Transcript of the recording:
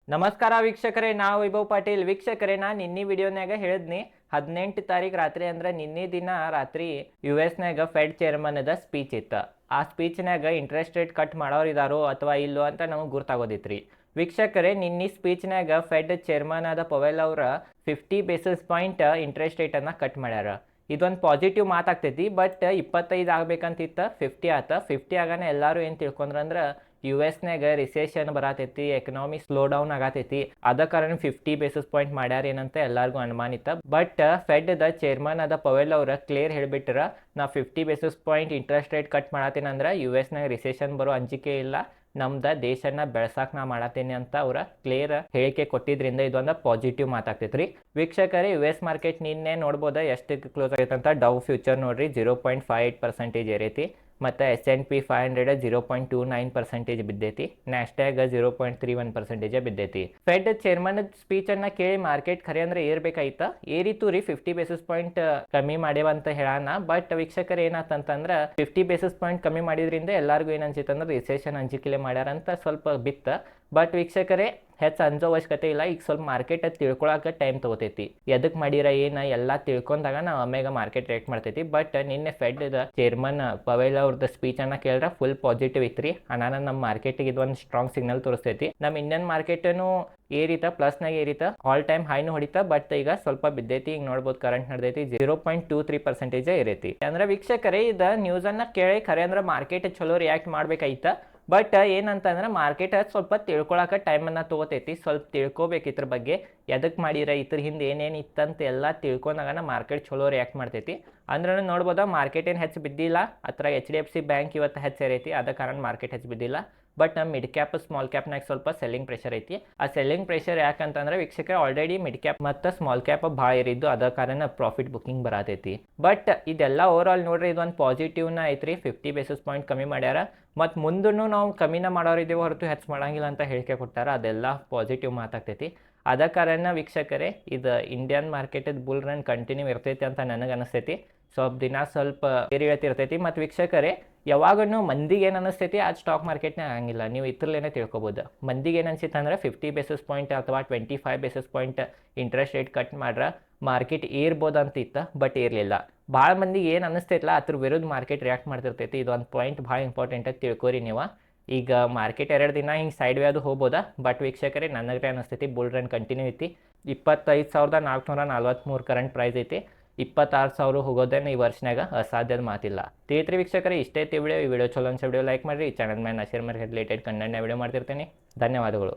ನಮಸ್ಕಾರ ವೀಕ್ಷಕರೇ, ನಾವು ವೈಭವ್ ಪಾಟೀಲ್. ವೀಕ್ಷಕರೇ, ನಾನು ನಿನ್ನೆ ವಿಡಿಯೋನಾಗ ಹೇಳಿದ್ನಿ 18 ತಾರೀಕು ರಾತ್ರಿ ಅಂದ್ರೆ ನಿನ್ನೆ ದಿನ ರಾತ್ರಿ US-ನಾಗ ಫೆಡ್ ಚೇರ್ಮನ್ದ ಸ್ಪೀಚ್ ಇತ್ತು. ಆ ಸ್ಪೀಚ್ನಾಗ ಇಂಟ್ರೆಸ್ಟ್ ರೇಟ್ ಕಟ್ ಮಾಡೋರು ಇದಾರೋ ಅಥವಾ ಇಲ್ಲೋ ಅಂತ ನಮಗೆ ಗುರ್ತಾಗೋದಿತ್ರಿ. ವೀಕ್ಷಕರೇ, ನಿನ್ನೆ ಸ್ಪೀಚ್ನಾಗ ಫೆಡ್ ಚೇರ್ಮನ್ ಆದ ಪವೆಲ್ ಅವರ 50 ಬೇಸಿಸ್ ಪಾಯಿಂಟ್ ಇಂಟ್ರೆಸ್ಟ್ ರೇಟನ್ನು ಕಟ್ ಮಾಡ್ಯಾರ. ಇದೊಂದು ಪಾಸಿಟಿವ್ ಮಾತಾಗ್ತೈತಿ. ಬಟ್ 25 ಆಗ್ಬೇಕಂತಿತ್ತು, 50 ಆತ. 50 ಆಗಾನ ಎಲ್ಲರೂ ಏನು ತಿಳ್ಕೊಂಡ್ರಂದ್ರೆ US-ನಾಗ ರಿಸೆಷನ್ ಬರತೈತಿ, ಎಕನಾಮಿ ಸ್ಲೋ ಡೌನ್ ಆಗತೈತಿ, ಅದ ಕಾರಣ 50 ಬೇಸಿಸ್ ಪಾಯಿಂಟ್ ಮಾಡ್ಯಾರ ಏನಂತ ಎಲ್ಲರಿಗೂ ಅನುಮಾನ ಇತ್ತು. ಬಟ್ ಫೆಡ್ ದ ಚೇರ್ಮನ್ ಆದ ಪವೆಲ್ ಅವ್ರ ಕ್ಲಿಯರ್ ಹೇಳಿಬಿಟ್ರ, ನಾ 50 basis point interest rate cut ಮಾಡತ್ತೀನಂದ್ರೆ US-ನಾಗ ರಿಸೆಷನ್ ಬರೋ ಅಂಜಿಕೆ ಇಲ್ಲ, ನಮ್ದ ದೇಶನ ಬೆಳ್ಸಾಕ್ ನಾ ಮಾಡತ್ತೇನೆ ಅಂತ ಅವ್ರ ಕ್ಲಿಯರ್ ಹೇಳಿಕೆ ಕೊಟ್ಟಿದ್ರಿಂದ ಇದೊಂದು ಪಾಸಿಟಿವ್ ಮಾತಾಗ್ತೈತ್ರಿ. ವೀಕ್ಷಕರೇ, US ಮಾರ್ಕೆಟ್ ನಿನ್ನೆ ನೋಡ್ಬೋದ ಎಷ್ಟು ಕ್ಲೋಸ್ ಆಗೈತೆ ಅಂತ. ಡೌ ಫ್ಯೂಚರ್ ನೋಡ್ರಿ 0.58% ಏರೈತಿ, ಮತ್ತು S&P 500 0.29% ಬಿದ್ದೈತಿ, ನ್ಯಾಸ್ಡ್ಯಾಗ್ 0.31% ಬಿದ್ದೈತಿ. ಫೆಡ್ ಚೇರ್ಮನ್ ಸ್ಪೀಚ್ ಅನ್ನ ಕೇಳಿ ಮಾರ್ಕೆಟ್ ಖರೆ ಅಂದ್ರೆ ಏರ್ಬೇಕಾಯ್ತ, ಏರಿತು ರೀ. 50 ಬೇಸಿಸ್ ಪಾಯಿಂಟ್ ಕಮ್ಮಿ ಮಾಡ್ಯಾವಂತ ಹೇಳೋಣ. ಬಟ್ ವೀಕ್ಷಕರು ಏನಾತಂತಂದ್ರೆ 50 ಬೇಸಿಸ್ ಪಾಯಿಂಟ್ ಕಮ್ಮಿ ಮಾಡಿದ್ರಿಂದ ಎಲ್ಲರಿಗೂ ಏನು ಅನ್ಸಿತ್ತಂದ್ರೆ ರಿಸೆಷನ್ ಅಂಜಿಕೆಲೆ ಮಾಡ್ಯಾರಂತ ಸ್ವಲ್ಪ ಬಿತ್ತ. ಬಟ್ ವೀಕ್ಷಕರೇ, ಹೆಚ್ಚು ಅಂಜೋ ಅವಶ್ಯಕತೆ ಇಲ್ಲ. ಈಗ ಸ್ವಲ್ಪ ಮಾರ್ಕೆಟ್ ತಿಳ್ಕೊಳಕ್ಕೆ ಟೈಮ್ ತಗೋತೈತಿ. ಎದಕ್ಕೆ ಮಾಡಿರ ಏನು ಎಲ್ಲ ತಿಳ್ಕೊಂಡಾಗ ನಾವು ಆಮೇಲೆ ಮಾರ್ಕೆಟ್ ರೇಟ್ ಮಾಡ್ತೈತಿ. ಬಟ್ ನಿನ್ನೆ ಫೆಡ್ ಚೇರ್ಮನ್ ಪವೆಲ್ ಅವ್ರದ್ದು ಸ್ಪೀಚ್ ಅನ್ನ ಕೇಳಿದ್ರೆ ಫುಲ್ ಪಾಸಿಟಿವ್ ಇತ್ರಿ. ಅನಾನ ನಮ್ಮ ಮಾರ್ಕೆಟಿಗೆ ಇದೊಂದು ಸ್ಟ್ರಾಂಗ್ ಸಿಗ್ನಲ್ ತೋರಿಸ್ತೈತಿ. ನಮ್ಮ ಇಂಡಿಯನ್ ಮಾರ್ಕೆಟನ್ನು ಏರಿತ, ಪ್ಲಸ್ನಾಗ ಏರಿತ, ಆಲ್ ಟೈಮ್ ಹೈನು ಹೊಡಿತ. ಬಟ್ ಈಗ ಸ್ವಲ್ಪ ಬಿದ್ದೈತಿ. ಈಗ ನೋಡ್ಬೋದು ಕರೆಂಟ್ ನಡೆದೈತಿ 0.23% ಏರೈತಿ. ಅಂದ್ರೆ ವೀಕ್ಷಕರೇ, ಇದು ನ್ಯೂಸ್ ಅನ್ನ ಕೇಳಿ ಖರೆ ಅಂದ್ರೆ ಮಾರ್ಕೆಟ್ ಚಲೋ ರಿಯಾಕ್ಟ್ ಮಾಡ್ಬೇಕಾಯ್ತ. ಬಟ್ ಏನಂತಂದ್ರೆ ಮಾರ್ಕೆಟ್ ಸ್ವಲ್ಪ ತಿಳ್ಕೊಳಕ್ಕೆ ಟೈಮನ್ನು ತೊಗೋತೈತಿ. ಸ್ವಲ್ಪ ತಿಳ್ಕೊಬೇಕು ಇದ್ರ ಬಗ್ಗೆ, ಎದಕ್ಕೆ ಮಾಡಿರ, ಇದ್ರ ಹಿಂದೆ ಏನೇನು ಇತ್ತಂತ ಎಲ್ಲ ತಿಳ್ಕೊಂಡಾಗ ಮಾರ್ಕೆಟ್ ಚಲೋ ರಿಯಾಕ್ಟ್ ಮಾಡ್ತೈತಿ. ಅಂದ್ರೆ ನೋಡ್ಬೋದ ಮಾರ್ಕೆಟ್ ಏನು ಹೆಚ್ಚು ಬಿದ್ದಿಲ್ಲ. ಹತ್ರ HDFC ಬ್ಯಾಂಕ್ ಇವತ್ತು ಹೆಚ್ಚು ಸೇರೈತಿ, ಅದ ಕಾರಣ ಮಾರ್ಕೆಟ್ ಹೆಚ್ಚು ಬಿದ್ದಿಲ್ಲ. ಬಟ್ ನಮ್ಮ ಮಿಡ್ ಕ್ಯಾಪ್ ಸ್ಮಾಲ್ ಕ್ಯಾಪ್ನಾಗ ಸ್ವಲ್ಪ ಸೆಲ್ಲಿಂಗ್ ಪ್ರೆಷರ್ ಐತಿ. ಆ ಸೆಲ್ಲಿಂಗ್ ಪ್ರೆಷರ್ ಯಾಕಂತಂದ್ರೆ ವೀಕ್ಷಕರೇ, ಆಲ್ರೆಡಿ ಮಿಡ್ ಕ್ಯಾಪ್ ಮತ್ತು ಸ್ಮಾಲ್ ಕ್ಯಾಪ್ ಭಾಳ ಏರಿದ್ದು, ಅದ ಕಾರಣ ಪ್ರಾಫಿಟ್ ಬುಕ್ಕಿಂಗ್ ಬರತೈತಿ. ಬಟ್ ಇದೆಲ್ಲ ಓವರ್ ಆಲ್ ನೋಡ್ರಿ ಇದೊಂದು ಪಾಸಿಟಿವ್ನ ಐತ್ರಿ. 50 ಬೇಸಿಸ್ ಪಾಯಿಂಟ್ ಕಮ್ಮಿ ಮಾಡ್ಯಾರ. ಮತ್ತು ಮುಂದೂ ನಾವು ಕಮ್ಮಿನ ಮಾಡೋರಿದ್ದೇವೆ ಹೊರತು ಹೆಚ್ಚು ಮಾಡಂಗಿಲ್ಲ ಅಂತ ಹೇಳಿಕೆ ಕೊಟ್ಟಾರ. ಅದೆಲ್ಲ ಪಾಸಿಟಿವ್ ಮಾತಾಗ್ತೈತಿ. ಅದ ಕಾರಣ ವೀಕ್ಷಕರೇ, ಇದು ಇಂಡಿಯನ್ ಮಾರ್ಕೆಟದ ಬುಲ್ ರನ್ ಕಂಟಿನ್ಯೂ ಇರ್ತೈತಿ ಅಂತ ನನಗೆ ಅನಿಸ್ತೈತಿ. ಸ್ವಲ್ಪ ದಿನ ಸ್ವಲ್ಪ ಏರಿಳ್ತಿರ್ತೈತಿ. ಮತ್ತು ವೀಕ್ಷಕರೇ, ಯಾವಾಗೂ ಮಂದಿಗೆ ಏನು ಅನಿಸ್ತೈತಿ ಅದು ಸ್ಟಾಕ್ ಮಾರ್ಕೆಟ್ನೇ ಆಗಂಗಿಲ್ಲ. ನೀವು ಇದ್ರಲ್ಲೇನೆ ತಿಳ್ಕೊಬೋದು. ಮಂದಿಗೆ ಏನು ಅನ್ಸಿತ್ತು ಅಂದ್ರೆ 50 ಬೇಸಿಸ್ ಪಾಯಿಂಟ್ ಅಥವಾ 25 basis point interest rate cut ಮಾಡ್ರೆ ಮಾರ್ಕೆಟ್ ಏರ್ಬೋದು ಅಂತ ಇತ್ತು, ಬಟ್ ಏರ್ಲಿಲ್ಲ. ಭಾಳ ಮಂದಿಗೆ ಏನು ಅನ್ನಿಸ್ತೈತಲ್ಲ ಅದ್ರ ವಿರುದ್ಧ ಮಾರ್ಕೆಟ್ ರಿಯಾಕ್ಟ್ ಮಾಡ್ತಿರ್ತೈತಿ. ಇದೊಂದು ಪಾಯಿಂಟ್ ಭಾಳ ಇಂಪಾರ್ಟೆಂಟ್ ಆಗಿ ತಿಳ್ಕೊರಿ ನೀವು. ಈಗ ಮಾರ್ಕೆಟ್ 2 ದಿನ ಹಿಂಗೆ ಸೈಡ್ ವೇ ಅದು ಹೋಗ್ಬೋದಾ. ಬಟ್ ವೀಕ್ಷಕರೇ, ನನಗೆ ಅನಿಸ್ತೈತಿ ಬುಲ್ ರನ್ ಕಂಟಿನ್ಯೂ ಐತಿ. 25,443 ಕರೆಂಟ್ ಪ್ರೈಸ್ ಐತಿ. 26,000 ಹೋಗೋದೇನು ಈ ವರ್ಷನಾಗ ಅಸಾಧ್ಯದ ಮಾತಿಲ್ಲ. ತಿಳಿತ್ರಿ ವೀಕ್ಷಕರೇ, ಇಷ್ಟೇ ಐತಿ ವಿಡಿಯೋ. ಈ ವಿಡಿಯೋ ಚಲೋ ಅನ್ಸ ವಿಡಿಯೋ ಲೈಕ್ ಮಾಡಿರಿ. ಈ ಚಾನಲ್ ಮೇಲೆ ಶೇರ್ ಮಾಡಿ ರಿಲೇಟೆಡ್ ಕಂಟೆಂಟ್ನ ವಿಡಿಯೋ ಮಾಡ್ತಿರ್ತೀನಿ. ಧನ್ಯವಾದಗಳು.